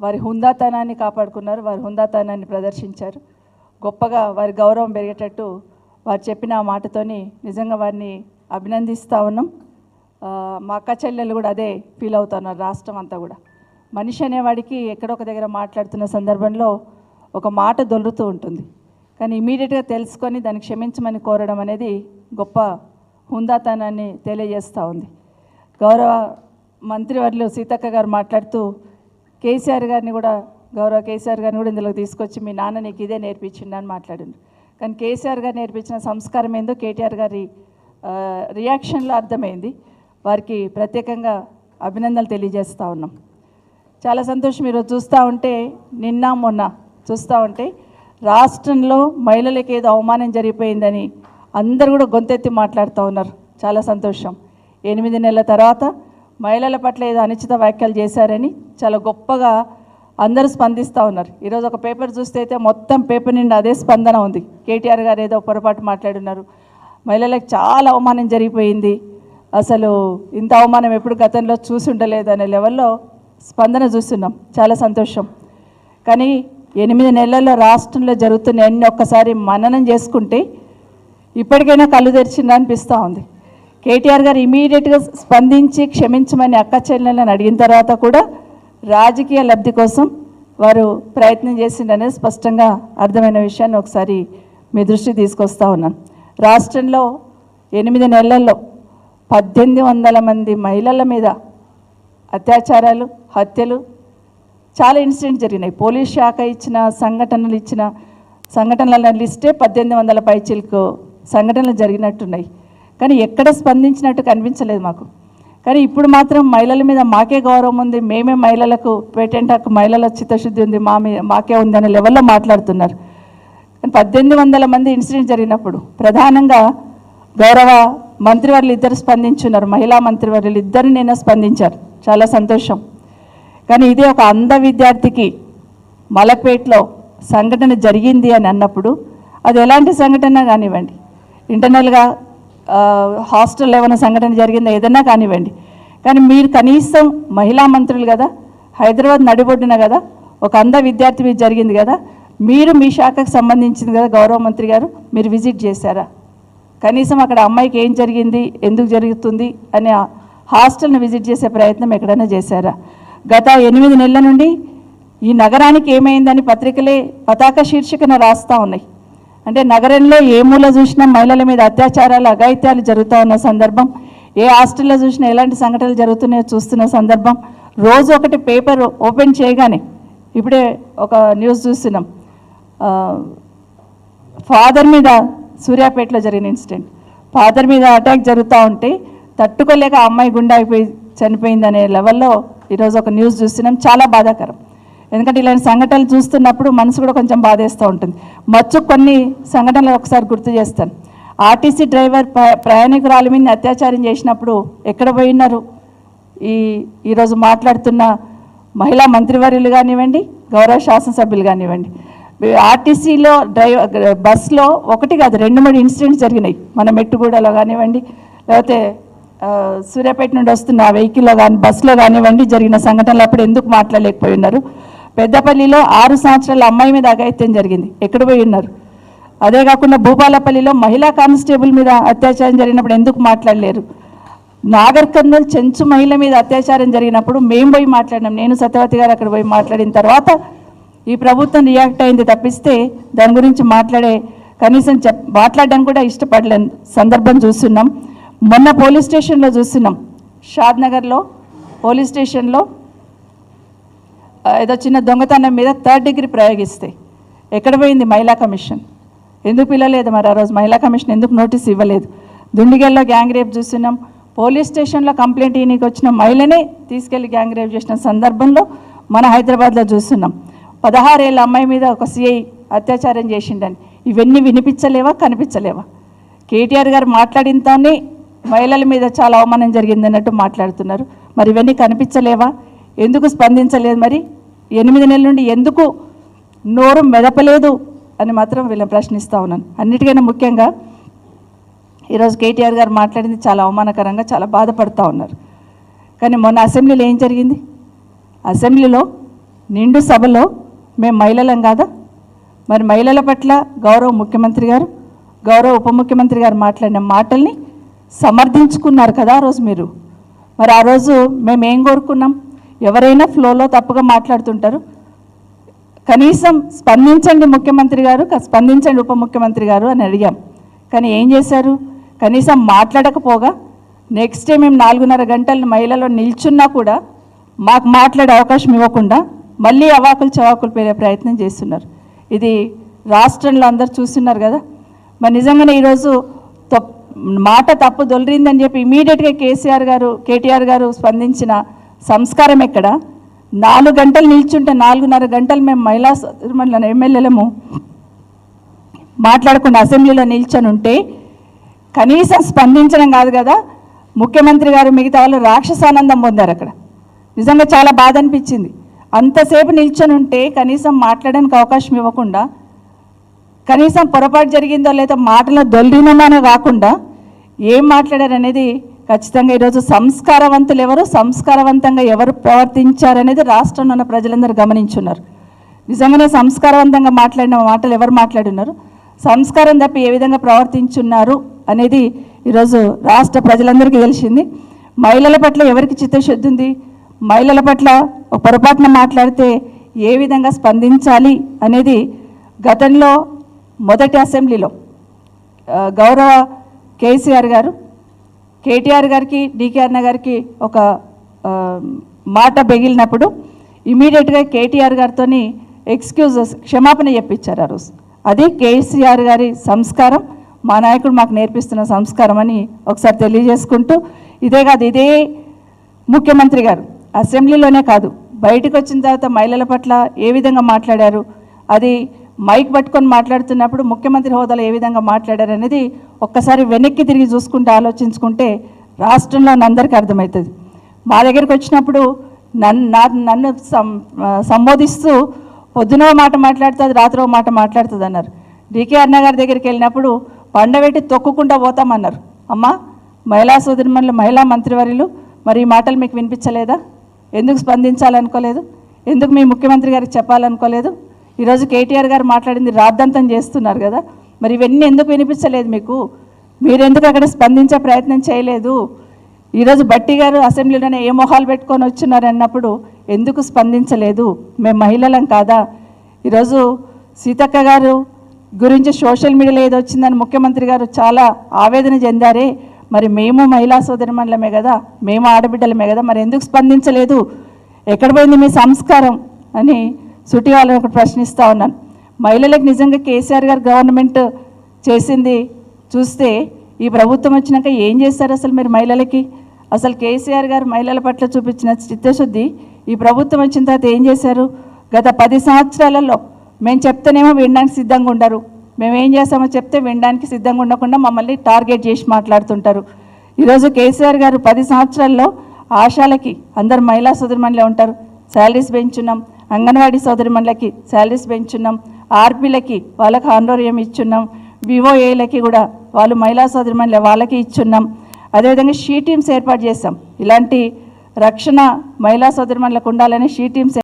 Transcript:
వారి హుందాతనాన్ని కాపాడుకున్నారు, వారి హుందాతనాన్ని ప్రదర్శించారు. గొప్పగా వారి గౌరవం పెరిగేటట్టు వారు చెప్పిన మాటతోని నిజంగా వారిని అభినందిస్తూ ఉన్నాం. మా అక్క చెల్లెలు కూడా అదే ఫీల్ అవుతున్నారు. రాష్ట్రం అంతా కూడా మనిషి అనేవాడికి ఎక్కడో ఒక దగ్గర మాట్లాడుతున్న సందర్భంలో ఒక మాట దొల్లుతూ ఉంటుంది, కానీ ఇమీడియట్గా తెలుసుకొని దాన్ని క్షమించమని కోరడం అనేది గొప్ప హుందాతనాన్ని తెలియజేస్తూ ఉంది. గౌరవ మంత్రివర్యులు సీతక్క గారు మాట్లాడుతూ కేసీఆర్ గారిని కూడా ఇందులో తీసుకొచ్చి మీ నాన్న నీకు ఇదే నేర్పించిండు అని మాట్లాడిండు. కానీ కేసీఆర్ గారు నేర్పించిన సంస్కారం ఏందో కేటీఆర్ గారి రియాక్షన్లో అర్థమైంది. వారికి ప్రత్యేకంగా అభినందనలు తెలియజేస్తూ ఉన్నాం. చాలా సంతోషం. ఈరోజు చూస్తూ ఉంటే నిన్న మొన్న చూస్తూ ఉంటే రాష్ట్రంలో మహిళలకు ఏదో అవమానం జరిగిపోయిందని అందరూ కూడా గొంతెత్తి మాట్లాడుతూ ఉన్నారు. చాలా సంతోషం. 8 నెలల తర్వాత మహిళల పట్ల ఏదో అనుచిత వ్యాఖ్యలు చేశారని చాలా గొప్పగా అందరూ స్పందిస్తూ ఉన్నారు. ఈరోజు ఒక పేపర్ చూస్తే అయితే మొత్తం పేపర్ నిండా అదే స్పందన ఉంది. కేటీఆర్ గారు ఏదో పొరపాటు మాట్లాడున్నారు, మహిళలకు చాలా అవమానం జరిగిపోయింది, అసలు ఇంత అవమానం ఎప్పుడు గతంలో చూసి ఉండలేదు అనే లెవెల్లో స్పందన చూస్తున్నాం. చాలా సంతోషం. కానీ 8 నెలల్లో రాష్ట్రంలో జరుగుతున్న ఎన్ని ఒక్కసారి మననం చేసుకుంటే ఇప్పటికైనా కళ్ళు తెరిచిందా అనిపిస్తూ ఉంది. కేటీఆర్ గారు ఇమీడియట్గా స్పందించి క్షమించమని అక్క చెల్లెలను అడిగిన తర్వాత కూడా రాజకీయ లబ్ధి కోసం వారు ప్రయత్నం చేసిందనేది స్పష్టంగా అర్థమైన విషయాన్ని ఒకసారి మీ దృష్టికి తీసుకొస్తా ఉన్నాను. రాష్ట్రంలో 8 నెలల్లో 1800 మంది మహిళల మీద అత్యాచారాలు, హత్యలు, చాలా ఇన్సిడెంట్ జరిగినాయి. పోలీస్ శాఖ ఇచ్చిన సంఘటనల లిస్టే 1800 పైచిలకు సంఘటనలు జరిగినట్టున్నాయి. కానీ ఎక్కడ స్పందించినట్టు కనిపించలేదు మాకు. కానీ ఇప్పుడు మాత్రం మహిళల మీద మాకే గౌరవం ఉంది, మేమే మహిళలకు పేటెంట్ హక్కు, మహిళల చిత్తశుద్ధి ఉంది, మాకే ఉంది అనే లెవెల్లో మాట్లాడుతున్నారు. కానీ 1800 మంది ఇన్సిడెంట్ జరిగినప్పుడు ప్రధానంగా గౌరవ మంత్రివర్యులు ఇద్దరు స్పందించున్నారు, మహిళా మంత్రివర్యులు ఇద్దరు నిన్న స్పందించారు. చాలా సంతోషం. కానీ ఇదే ఒక అంధ విద్యార్థికి మలపేటలో సంఘటన జరిగింది అని అన్నప్పుడు అది ఎలాంటి సంఘటన కానివ్వండి, ఇంటర్నల్గా హాస్టల్లో ఏమైనా సంఘటన జరిగిందా ఏదన్నా కానివ్వండి, కానీ మీరు కనీసం మహిళా మంత్రులు కదా, హైదరాబాద్ నడిబొడ్డున కదా ఒక అంధ విద్యార్థి మీద జరిగింది కదా, మీరు మీ శాఖకు సంబంధించింది కదా గౌరవ మంత్రి గారు, మీరు విజిట్ చేశారా? కనీసం అక్కడ అమ్మాయికి ఏం జరిగింది, ఎందుకు జరుగుతుంది అనే హాస్టల్ని విజిట్ చేసే ప్రయత్నం ఎక్కడైనా చేశారా? గత 8 నెలల నుండి ఈ నగరానికి ఏమైందని పత్రికలే పతాక శీర్షికన రాస్తూ ఉన్నాయి. అంటే నగరంలో ఏ మూల చూసినా మహిళల మీద అత్యాచారాలు, అఘాయిత్యాలు జరుగుతూ ఉన్న సందర్భం, ఏ హాస్టల్లో చూసినా ఎలాంటి సంఘటనలు జరుగుతున్నాయో చూస్తున్న సందర్భం. రోజు ఒకటి పేపర్ ఓపెన్ చేయగానే ఇప్పుడే ఒక న్యూస్ చూస్తున్నాం, ఫాదర్ మీద సూర్యాపేటలో జరిగిన ఇన్సిడెంట్, ఫాదర్ మీద అటాక్ జరుగుతూ ఉంటే తట్టుకోలేక ఆ అమ్మాయి గుండె అయిపోయి చనిపోయిందనే లెవెల్లో ఈరోజు ఒక న్యూస్ చూస్తున్నాం. చాలా బాధాకరం. ఎందుకంటే ఇలాంటి సంఘటనలు చూస్తున్నప్పుడు మనసు కూడా కొంచెం బాధేస్తూ ఉంటుంది. కొన్ని సంఘటనలు ఒకసారి గుర్తు చేస్తాను. ఆర్టీసీ డ్రైవర్ ప్రయాణికురాలి మీద అత్యాచారం చేసినప్పుడు ఎక్కడ పోయినారు ఈరోజు మాట్లాడుతున్న మహిళా మంత్రివర్యులు కానివ్వండి, గౌరవ శాసనసభ్యులు కానివ్వండి. ఆర్టీసీలో బస్సులో ఒకటి కాదు 2-3 ఇన్సిడెంట్స్ జరిగినాయి. మన మెట్టుగూడలో కానివ్వండి, లేకపోతే సూర్యాపేట నుండి వస్తున్న వెహికల్లో కానీ బస్సులో కానివ్వండి జరిగిన సంఘటనలు అప్పుడు ఎందుకు మాట్లాడలేకపోయి ఉన్నారు? పెద్దపల్లిలో 6 సంవత్సరాల అమ్మాయి మీద అఘాయిత్యం జరిగింది, ఎక్కడ పోయి ఉన్నారు? అదే కాకుండా భూపాలపల్లిలో మహిళా కానిస్టేబుల్ మీద అత్యాచారం జరిగినప్పుడు ఎందుకు మాట్లాడలేరు? నాగర్ కర్నూలు చెంచు మహిళ మీద అత్యాచారం జరిగినప్పుడు మేము పోయి మాట్లాడినాం, నేను సత్యవతి గారు అక్కడ పోయి మాట్లాడిన తర్వాత ఈ ప్రభుత్వం రియాక్ట్ అయింది తప్పిస్తే దాని గురించి కనీసం మాట్లాడడానికి కూడా ఇష్టపడలేని సందర్భం చూస్తున్నాం. మొన్న పోలీస్ స్టేషన్లో చూస్తున్నాం, షాద్నగర్లో పోలీస్ స్టేషన్లో ఏదో చిన్న దొంగతనం మీద 3rd డిగ్రీ ప్రయోగిస్తే ఎక్కడ పోయింది మహిళా కమిషన్? ఎందుకు పిలవలేదు మరి ఆ రోజు మహిళా కమిషన్? ఎందుకు నోటీస్ ఇవ్వలేదు? దుండిగల్లో గ్యాంగ్ రేప్ చూస్తున్నాం. పోలీస్ స్టేషన్లో కంప్లైంట్ ఈయనకి వచ్చిన మహిళనే తీసుకెళ్లి గ్యాంగ్ రేప్ చేసిన సందర్భంలో మన హైదరాబాద్లో చూస్తున్నాం. 16 ఏళ్ళ అమ్మాయి మీద ఒక సిఐ అత్యాచారం చేసిండని. ఇవన్నీ వినిపించలేవా, కనిపించలేవా? కేటీఆర్ గారు మాట్లాడినతోనే మహిళల మీద చాలా అవమానం జరిగింది అన్నట్టు మాట్లాడుతున్నారు. మరి ఇవన్నీ కనిపించలేవా? ఎందుకు స్పందించలేదు? మరి 8 నెలల నుండి ఎందుకు నోరు మెదపలేదు అని మాత్రం వీళ్ళని ప్రశ్నిస్తూ ఉన్నాను. అన్నిటికైనా ముఖ్యంగా ఈరోజు కేటీఆర్ గారు మాట్లాడింది చాలా అవమానకరంగా, చాలా బాధపడుతూ ఉన్నారు. కానీ మొన్న అసెంబ్లీలో ఏం జరిగింది? అసెంబ్లీలో నిండు సభలో మేము మహిళలం కాదా? మరి మహిళల పట్ల గౌరవ ముఖ్యమంత్రి గారు, గౌరవ ఉప ముఖ్యమంత్రి గారు మాట్లాడిన మాటల్ని సమర్థించుకున్నారు కదా ఆ రోజు మీరు. మరి ఆ రోజు మేము ఏం కోరుకున్నాం? ఎవరైనా ఫ్లోలో తప్పుగా మాట్లాడుతుంటారు, కనీసం స్పందించండి ముఖ్యమంత్రి గారు, స్పందించండి ఉప ముఖ్యమంత్రి గారు అని అడిగాం. కానీ ఏం చేశారు? కనీసం మాట్లాడకపోగా నెక్స్ట్ డే మేము 4:30 గంటలు మహిళలో నిల్చున్నా కూడా మాకు మాట్లాడే అవకాశం ఇవ్వకుండా మళ్ళీ అవాకులు చవాకులు పేరే ప్రయత్నం చేస్తున్నారు. ఇది రాష్ట్రంలో అందరు చూస్తున్నారు కదా. మరి నిజంగానే ఈరోజు మాట తప్పు దొలిరిందని చెప్పి ఇమీడియట్గా కేటీఆర్ గారు స్పందించిన సంస్కారం ఎక్కడ? 4 గంటలు నిల్చుంటే 4:30 గంటలు మేము మహిళా ఎమ్మెల్యేలము మాట్లాడకుండా అసెంబ్లీలో నిల్చొని ఉంటే కనీసం స్పందించడం కాదు కదా, ముఖ్యమంత్రి గారు మిగతా వాళ్ళు రాక్షసానందం పొందారు అక్కడ. నిజంగా చాలా బాధ అనిపించింది. అంతసేపు నిల్చొని ఉంటే కనీసం మాట్లాడడానికి అవకాశం ఇవ్వకుండా, కనీసం పొరపాటు జరిగిందో లేదా మాటలో దొల్లినమానో కాకుండా ఏం మాట్లాడారు అనేది ఖచ్చితంగా ఈరోజు సంస్కారవంతులు ఎవరు, సంస్కారవంతంగా ఎవరు ప్రవర్తించారనేది రాష్ట్రంలో ఉన్న ప్రజలందరూ గమనించున్నారు. నిజంగానే సంస్కారవంతంగా మాట్లాడిన మాటలు ఎవరు మాట్లాడున్నారు, సంస్కారం తప్పి ఏ విధంగా ప్రవర్తించున్నారు అనేది ఈరోజు రాష్ట్ర ప్రజలందరికీ తెలిసింది. మహిళల పట్ల ఎవరికి చిత్తశుద్ధి ఉంది, మహిళల పట్ల పొరపాటున మాట్లాడితే ఏ విధంగా స్పందించాలి అనేది గతంలో మొదటి అసెంబ్లీలో గౌరవ కేసీఆర్ గారు కేటీఆర్ గారికి డీకే అన్న గారికి ఒక మాట బెగిలినప్పుడు ఇమీడియట్గా కేటీఆర్ గారితో క్షమాపణ చెప్పించారు ఆ రోజు. అది కేసీఆర్ గారి సంస్కారం, మా నాయకుడు మాకు నేర్పిస్తున్న సంస్కారం అని ఒకసారి తెలియజేసుకుంటూ, ఇదే కాదు ఇదే ముఖ్యమంత్రి గారు అసెంబ్లీలోనే కాదు బయటకు వచ్చిన తర్వాత మహిళల పట్ల ఏ విధంగా మాట్లాడారు, అది మైక్ పట్టుకొని మాట్లాడుతున్నప్పుడు ముఖ్యమంత్రి హోదాలో ఏ విధంగా మాట్లాడారు అనేది ఒక్కసారి వెనక్కి తిరిగి చూసుకుంటే ఆలోచించుకుంటే రాష్ట్రంలో అందరికీ అర్థమవుతుంది. మా దగ్గరికి వచ్చినప్పుడు నన్ను సంబోధిస్తూ పొద్దునో మాట మాట్లాడుతుంది, రాత్రో మాట మాట్లాడుతుంది అన్నారు. డీకే అన్న గారి దగ్గరికి వెళ్ళినప్పుడు పండబెట్టి తొక్కుకుంటూ పోతామన్నారు. అమ్మ మహిళా సోదరిమణులు, మహిళా మంత్రివర్యులు, మరి ఈ మాటలు మీకు వినిపించలేదా? ఎందుకు స్పందించాలనుకోలేదు? ఎందుకు మీ ముఖ్యమంత్రి గారికి చెప్పాలనుకోలేదు? ఈరోజు కేటీఆర్ గారు మాట్లాడింది రాద్ధాంతం చేస్తున్నారు కదా, మరి ఇవన్నీ ఎందుకు వినిపించలేదు మీకు? మీరెందుకు అక్కడ స్పందించే ప్రయత్నం చేయలేదు? ఈరోజు బట్టి గారు అసెంబ్లీలోనే ఏ మొహాలు పెట్టుకొని వచ్చినారు అన్నప్పుడు ఎందుకు స్పందించలేదు? మేము మహిళలం కాదా? ఈరోజు సీతక్క గారు గురించి సోషల్ మీడియాలో ఏదో వచ్చిందని ముఖ్యమంత్రి గారు చాలా ఆవేదన చెందారే, మరి మేము మహిళా సోదరిమణులమే కదా, మేము ఆడబిడ్డలమే కదా, మరి ఎందుకు స్పందించలేదు? ఎక్కడ పోయింది మీ సంస్కారం అని సుటి వాళ్ళని ఒకటి ప్రశ్నిస్తూ ఉన్నాను. మహిళలకు నిజంగా కేసీఆర్ గారు గవర్నమెంట్ చేసింది చూస్తే ఈ ప్రభుత్వం వచ్చినాక ఏం చేస్తారు అసలు మీరు మహిళలకి? అసలు కేసీఆర్ గారు మహిళల పట్ల చూపించిన చిత్తశుద్ధి ఈ ప్రభుత్వం వచ్చిన తర్వాత ఏం చేశారు? గత 10 సంవత్సరాలలో మేము చెప్తేనేమో వినడానికి సిద్ధంగా ఉండరు, మేము ఏం చేస్తామో చెప్తే వినడానికి సిద్ధంగా ఉండకుండా మమ్మల్ని టార్గెట్ చేసి మాట్లాడుతుంటారు. ఈరోజు కేసీఆర్ గారు 10 సంవత్సరాల్లో ఆశాలకి అందరు మహిళా సోదరిమణులే ఉంటారు, శాలరీస్ పెంచున్నాం, అంగన్వాడీ సోదరిమణులకి శాలరీస్ పెంచున్నాం, ఆర్పీలకి వాళ్ళకి హానోరియం ఇచ్చున్నాం, వివోఏలకి కూడా వాళ్ళు మహిళా సోదరిమణులే వాళ్ళకి ఇచ్చున్నాం. అదేవిధంగా షీ టీమ్స్ ఏర్పాటు చేస్తాం. ఇలాంటి రక్షణ మహిళా సోదరిమణులకు ఉండాలని షీ టీమ్స్